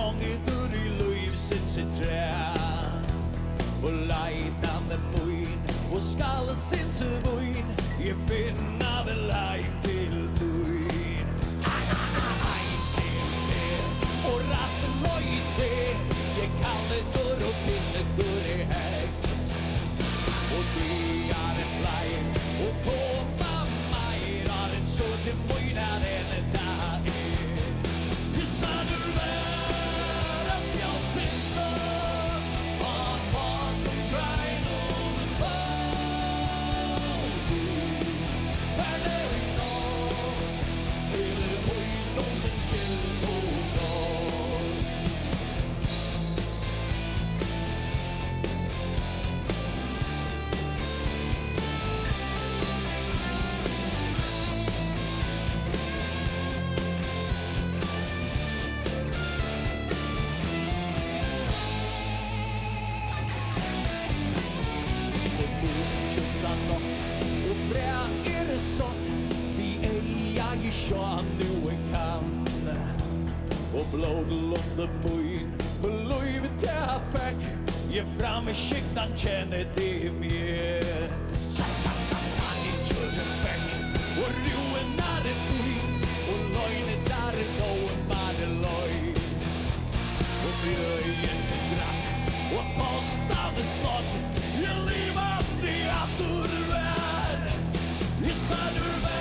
mange dur i løyvsins i træ Og leita med moin Og skala sinns i voin Jeg finna vel heim til duin Ein sin med Og rasten løyse Jeg kalle dur og pisse dur i heg Og det en pleie Og koma meir en så til moinar enn dag Jeg sa du vær av bjallsins On grein og bones there in all Til mois nåsens til og dag Og fræ det sånt Vi eia I sjån nu en kan Og blådlunde moin Og løyve til ha fekk Jeg fram I skiktan kjenner det mer Sa I kjører fekk Og roen det fint Og løgne der gåen bare løys Og bjøyen drakk Og postade snart Jeg liv aldrig att du är Jeg sa du